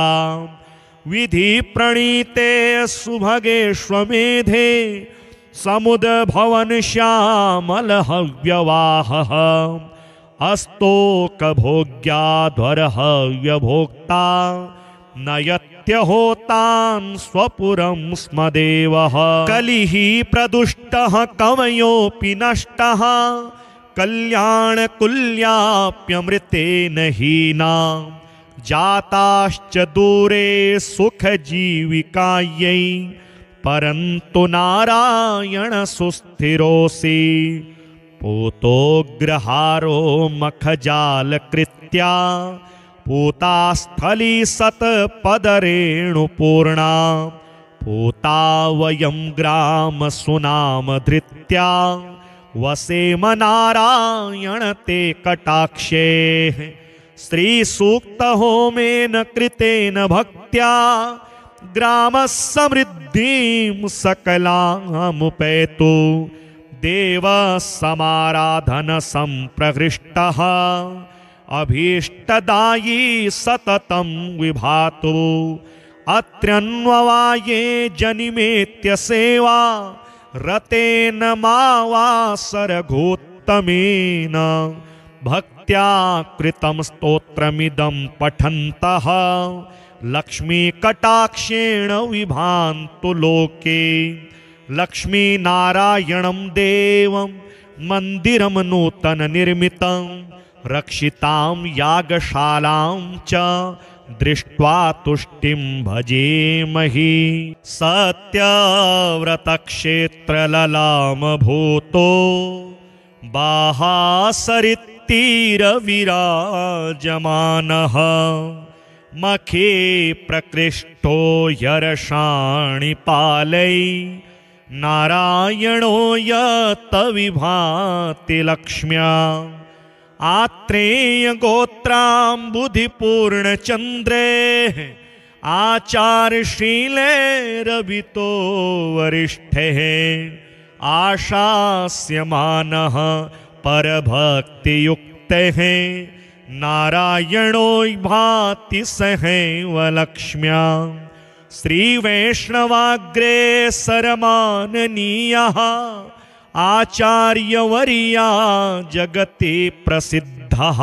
विधि प्रणीते सुभगेष्वमेधे समुद्भवन श्यामल हव्यवाहः अस्तोकभोग्याध्वरहव्यभोक्ता नयत्यहोतान् स्वपुरं स्म देवः कलिः प्रदुष्टः कवयोऽपि नष्टः कल्याणकुल्याप्यमृतेन हीना जाताश्च दूरे सुखजीविकायै परन्तु नारायण सुस्थिरोऽसि पूतोग्रहारो मखजालकृत्या पूतास्थली सत्पदरेणुपूर्णा पूता वयं ग्रामसुनामधृत्या वसेम नारायण ते कटाक्षेः श्रीसूक्तहोमेन कृतेन भक्त्या ग्रामसमृद्धिं सकलामुपैतु देवसमाराधन संप्रहृष्टः अभीष्टदायी सततं विभातु अत्र्यन्ववाये जनिमेत्य सेवा रतेन मावासरघोत्तमेन भक्त्या कृतं स्तोत्रमिदं पठन्तः लक्ष्मीकटाक्षेण विभान्तु लोके लक्ष्मीनारायणं देवं मन्दिरं नूतननिर्मितं रक्षितां यागशालां च दृष्ट्वा तुष्टिं भजेमहि सत्यव्रतक्षेत्रललामभूतो बाहासरित्तीरविराजमानः मखे प्रकृष्टो ह्यर्षाणिपालै नारायणो यत्तविभाति लक्ष्म्या आत्रेय गोत्राम्बुधिपूर्णचन्द्रेः आचारशीलैरभितो वरिष्ठैः आशास्यमानः परभक्तियुक्तैः नारायणो भाति सहैव लक्ष्म्या श्रीवैष्णवाग्रे सरमाननीयः आचार्यवर्या जगति प्रसिद्धः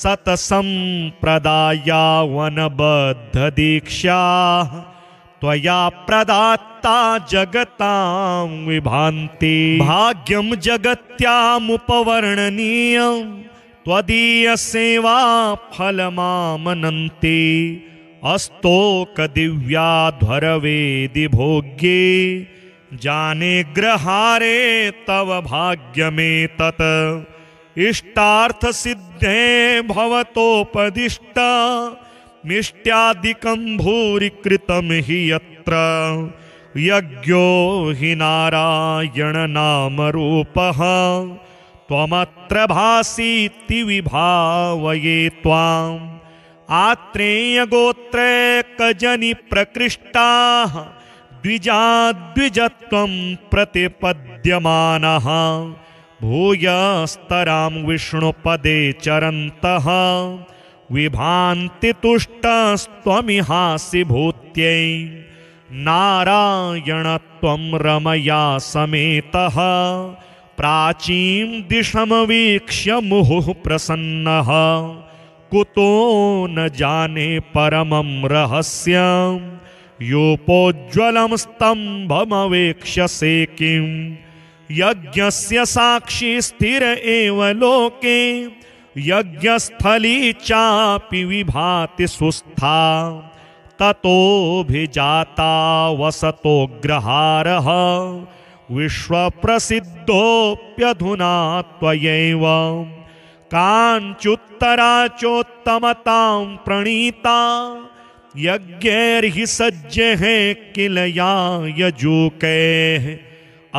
सतसंप्रदायावनबद्धदीक्षा त्वया प्रदात्ता जगतां विभान्ति भाग्यं जगत्यामुपवर्णनीयं त्वदीयसेवा फलमामनन्ति अस्तोकदिव्याध्वरवेदि भोग्ये जाने ग्रहारे तव भाग्यमेतत् इष्टार्थसिद्धे भवतोपदिष्ट मिष्ट्यादिकं भूरि कृतं हि यत्र यज्ञो हि नारायण नामरूपः त्वमत्र भासीति विभावये त्वाम् आत्रेयगोत्रैकजनि प्रकृष्टाः द्विजाद्विजत्वं प्रतिपद्यमानः भूयस्तरां विष्णुपदे चरन्तः विभान्ति तुष्टस्त्वमिहासि भूत्यै नारायण त्वं रमया समेतः प्राचीं दिशमवीक्ष्य मुहुः प्रसन्नः कुतो न जाने परमं रहस्यं योपोज्ज्वलं स्तम्भमवेक्ष्यसे किं यज्ञस्य साक्षी स्थिर एव लोके यज्ञस्थली चापि विभाति सुस्था ततोऽभिजाता वसतोऽग्रहारः विश्वप्रसिद्धोऽप्यधुना त्वयैव काञ्चुत्तरा चोत्तमतां प्रणीता यज्ञैर्हि सज्जैः किल या यजूकैः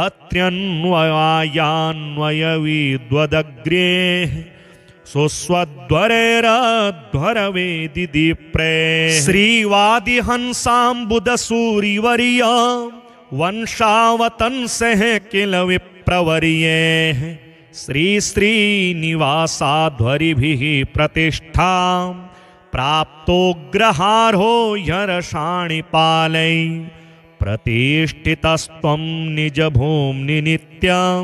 अत्र्यन्वयान्वयविद्वदग्रेः सुस्वध्वरैरध्वरवेदि दीप्रे श्रीवादिहंसाम्बुदसूरिवर्य वंशावतंसः किल विप्रवर्यैः श्रीश्रीनिवासाध्वरिभिः प्रतिष्ठां प्राप्तोऽग्रहारो ह्यर्षाणिपालै प्रतिष्ठितस्त्वं निजभूम्नि नित्यं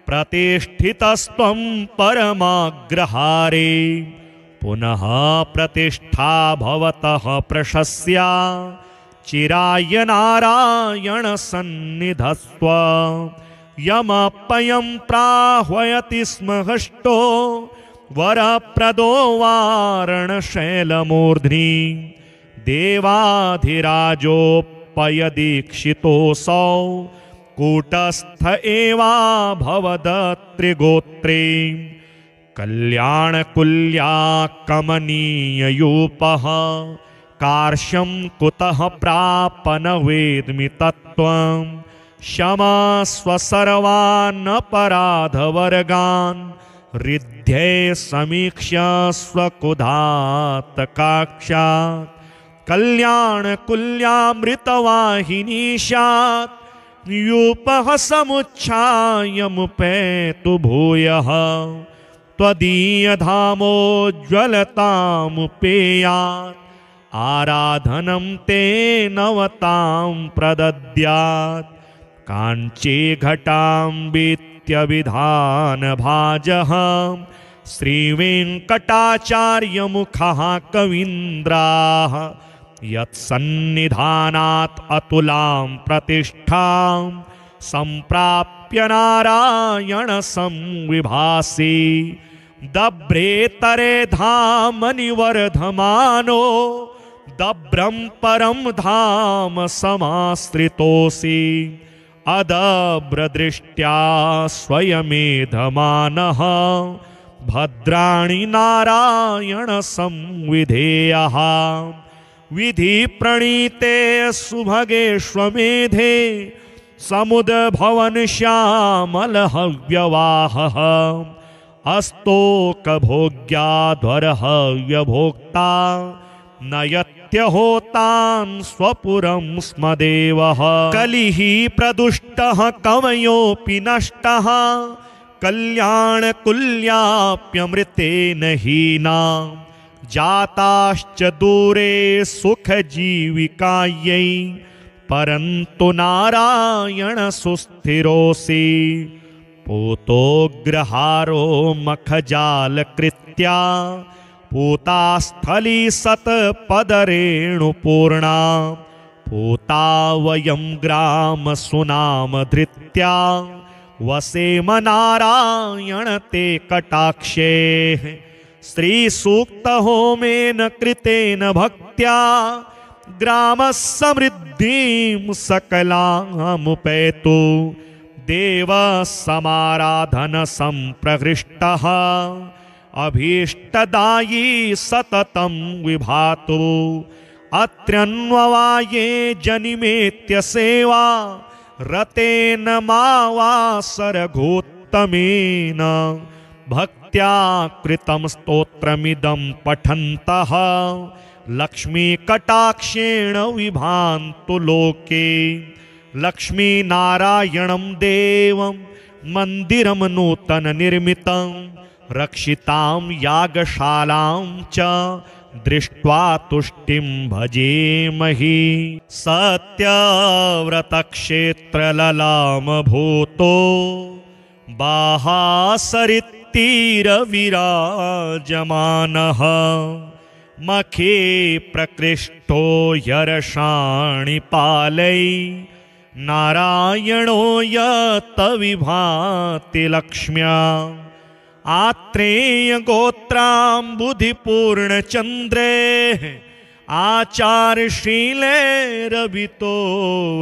प्रतिष्ठितस्त्वं परमाग्रहारे पुनः प्रतिष्ठा भवतः प्रशस्या चिराय नारायण सन्निधस्त्व यमपयं प्राह्वयति स्म हष्टो वरप्रदो वारणशैलमूर्ध्नि देवाधिराजोपयदीक्षितोऽसौ कूटस्थ एवाभवदत्रिगोत्रे कल्याणकुल्या कमनीययूपः कार्श्यं कुतः प्रापन वेद्मि तत्त्वं क्षमस्व सर्वानपराधवर्गान् हृद्ये समीक्ष्य स्वकुधातकाक्षात् कल्याणकुल्यामृतवाहिनीशात् यूपः समुच्छायमुपेतु भूयः त्वदीयधामोज्ज्वलतामुपेयात् आराधनं ते नवतां प्रदद्यात् काञ्ची घटाम्बित्यभिधानभाजः श्रीवेङ्कटाचार्यमुखः कवीन्द्राः यत्सन्निधानात् अतुलां प्रतिष्ठां सम्प्राप्य नारायण संविभासि दभ्रेतरे धामनि वर्धमानो दभ्रं परं धाम समाश्रितोऽसि अदभ्रदृष्ट्या स्वयमेधमानः भद्राणि नारायण संविधेयः विधि प्रणीते सुभगेष्वमेधे समुद्भवन श्यामल हव्यवाहः अस्तोकभोग्याध्वरहव्यभोक्ता नयत्यहोतान् स्वपुरं स्म देवः कलिः प्रदुष्टः कवयोऽपि नष्टः कल्याणकुल्याप्यमृतेन हीना जाताश्च दूरे सुखजीविकायै परन्तु नारायण सुस्थिरोऽसि पूतोऽग्रहारो मखजालकृत्या पूतास्थली सत्पदरेणुपूर्णा पूता वयं ग्रामसुनामधृत्या वसेम नारायण ते कटाक्षे श्रीसूक्तहोमेन कृतेन भक्त्या ग्रामसमृद्धिं सकलामुपैतु देवसमाराधनसम्प्रहृष्टः अभीष्टदायी सततं विभातु अत्र्यन्ववाये जनिमेत्य सेवा रतेन मावासरघोत्तमेन भक्त्या कृतं स्तोत्रमिदं पठन्तः लक्ष्मीकटाक्षेण विभान्तु लोके लक्ष्मीनारायणं देवं मन्दिरं नूतननिर्मितं रक्षितां यागशालां च दृष्ट्वा तुष्टिं भजेमहि सत्यव्रतक्षेत्रललामभूतो बाहासरित्तीरविराजमानः मखे प्रकृष्टो यरषाणिपालै नारायणो यत्तविभाति लक्ष्म्या आत्रेयगोत्राम्बुधिपूर्णचन्द्रे आचारशीलैरभितो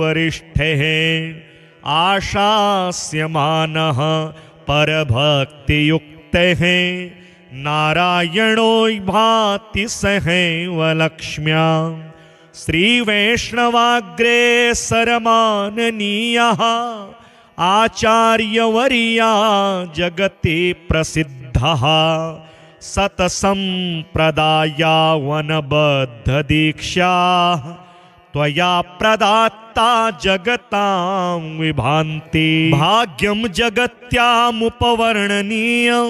वरिष्ठैः आशास्यमानः परभक्तियुक्तैः नारायणो भाति सहैव लक्ष्म्या श्रीवैष्णवाग्रेसरमाननीयः आचार्यवर्या जगति प्रसिद्धः सतसम्प्रदायावनबद्धदीक्षा त्वया प्रदात्ता जगतां विभान्ति भाग्यं जगत्यामुपवर्णनीयं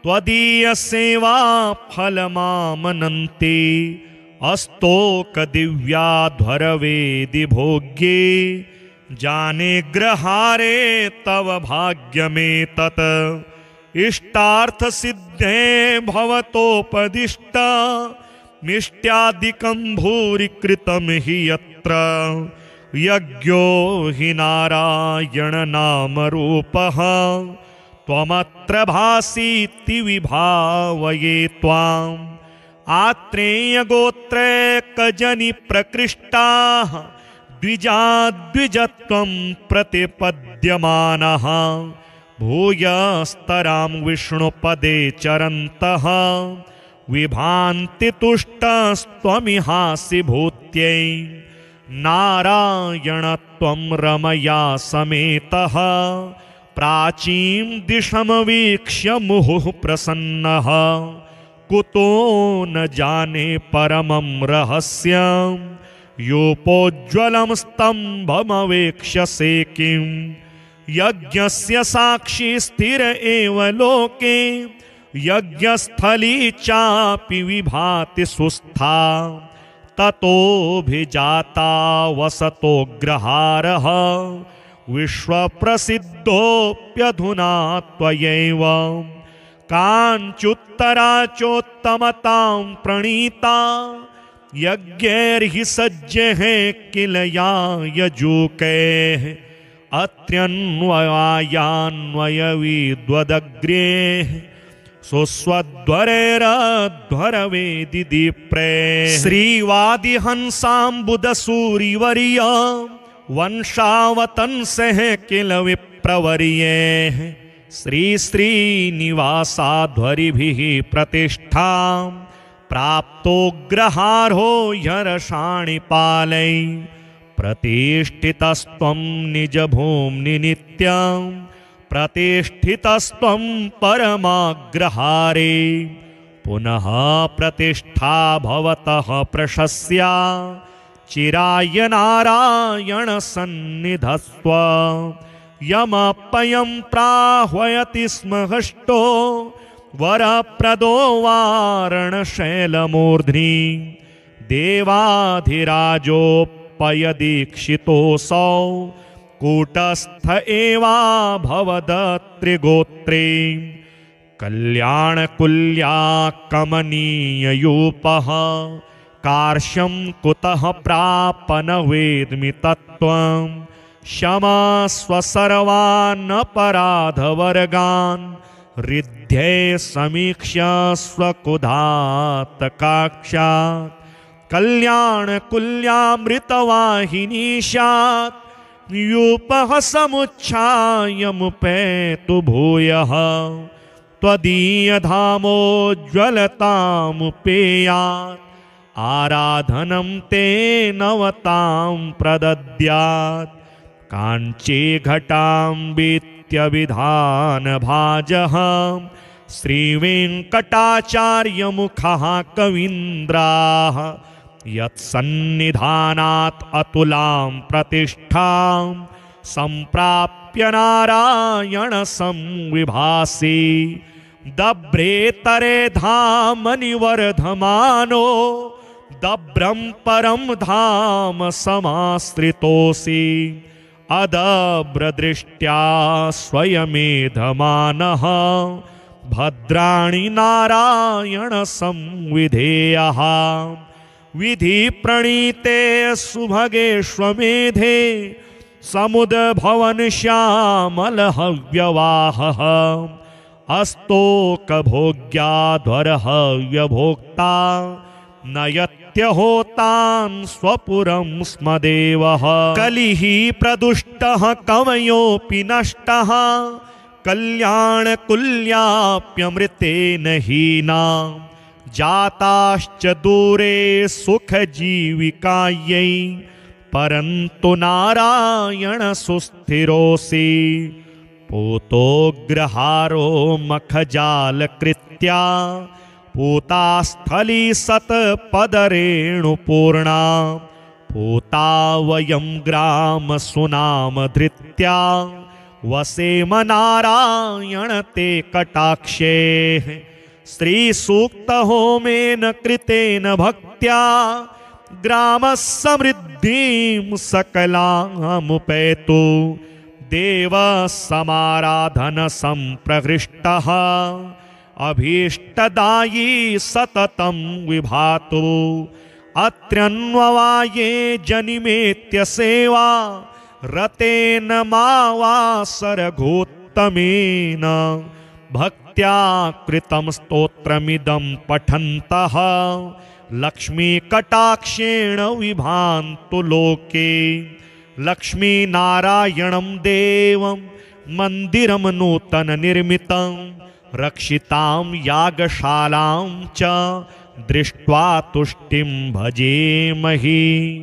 त्वदीयसेवा फलमामनन्ति अस्तोकदिव्याध्वरवेदि भोग्ये जाने ग्रहारे तव भाग्यमेतत् इष्टार्थसिद्धे भवतोपदिष्ट मिष्ट्यादिकं भूरि कृतं हि यत्र यज्ञो हि नारायण नामरूपः त्वमत्र भासीति विभावये त्वाम् आत्रेयगोत्रैकजनि प्रकृष्टाः द्विजाद्विजत्वं प्रतिपद्यमानः भूयस्तरां विष्णुपदे चरन्तः विभान्ति तुष्टस्त्वमिहासि भूत्यै नारायणत्वं रमया समेतः प्राचीं दिशमवीक्ष्य मुहुः प्रसन्नः कुतो न जाने परमं रहस्यं योपोज्ज्वलं स्तम्भमवेक्ष्यसे किं यज्ञस्य साक्षी स्थिर एव लोके यज्ञस्थली चापि विभाति सुस्था ततोऽभिजाता वसतोऽग्रहारः विश्वप्रसिद्धोऽप्यधुना त्वयैव काञ्चुत्तरा चोत्तमतां प्रणीता यज्ञैर्हि सज्जैः किल या यजूकैः अत्र्यन्वयान्वयविद्वदग्र्यैः सुस्वध्वरैरध्वरवेदि दीप्रे श्रीवादिहंसाम्बुदसूरिवर्य वंशावतंसः किल विप्रवर्यैः श्रीश्रीनिवासाध्वरिभिः प्रतिष्ठां प्राप्तोऽग्रहारो ह्यरषाणिपालै प्रतिष्ठितस्त्वं निजभूम्नि नित्यं प्रतिष्ठितस्त्वं परमाग्रहारे पुनः प्रतिष्ठा भवतः प्रशस्या चिराय नारायण सन्निधस्त्व यमपयं प्राह्वयति स्म हष्टो वरप्रदो वारणशैलमूर्ध्नि देवाधिराजोपयदीक्षितोऽसौ कूटस्थ एवाभवदत्रिगोत्रे कल्याणकुल्या कमनीययूपः कार्श्यं कुतः प्रापन वेद्मि तत्त्वं क्षमस्व सर्वानपराधवर्गान् हृद्ये समीक्ष्य स्वकुधातकाक्षात् कल्याणकुल्यामृतवाहिनी स्यात् यूपः समुच्छायमुपेतु भूयः त्वदीयधामोज्ज्वलतामुपेयात् आराधनं ते नवतां प्रदद्यात् काञ्ची घटाम्बित्यभिधानभाजः श्रीवेङ्कटाचार्यमुखः कवीन्द्राः यत्सन्निधानात् अतुलां प्रतिष्ठां सम्प्राप्य नारायण संविभासि दभ्रेतरे धामनि वर्धमानो दभ्रं परं धाम समाश्रितोऽसि अदभ्रदृष्ट्या स्वयमेधमानः भद्राणि नारायण संविधेयः विधि प्रणीते सुभगेष्वमेधे समुद्भवन श्यामलहव्यवाहः अस्तोकभोग्याध्वरहव्यभोक्ता नयत्यहोतान् स्वपुरं स्म देवः कलिः प्रदुष्टः कवयोऽपि नष्टः कल्याणकुल्याप्यमृतेन हीना जाताश्च दूरे सुखजीविकायै परन्तु नारायण सुस्थिरोऽसि पूतोग्रहारो मखजालकृत्या पूतास्थली सत्पदरेणुपूर्णा पूता वयं ग्रामसुनामधृत्या वसेम नारायण ते कटाक्षे श्रीसूक्तहोमेन कृतेन भक्त्या ग्रामसमृद्धिं सकलामुपैतु देवसमाराधन संप्रहृष्टः अभीष्टदायी सततं विभातु अत्र्यन्ववाये जनिमेत्य सेवा रतेन मावासरघोत्तमेन भक्त्या कृतं स्तोत्रमिदं पठन्तः लक्ष्मीकटाक्षेण विभान्तु लोके लक्ष्मीनारायणं देवं मन्दिरं नूतन निर्मितं रक्षितां यागशालां च दृष्ट्वा तुष्टिं भजेमहि।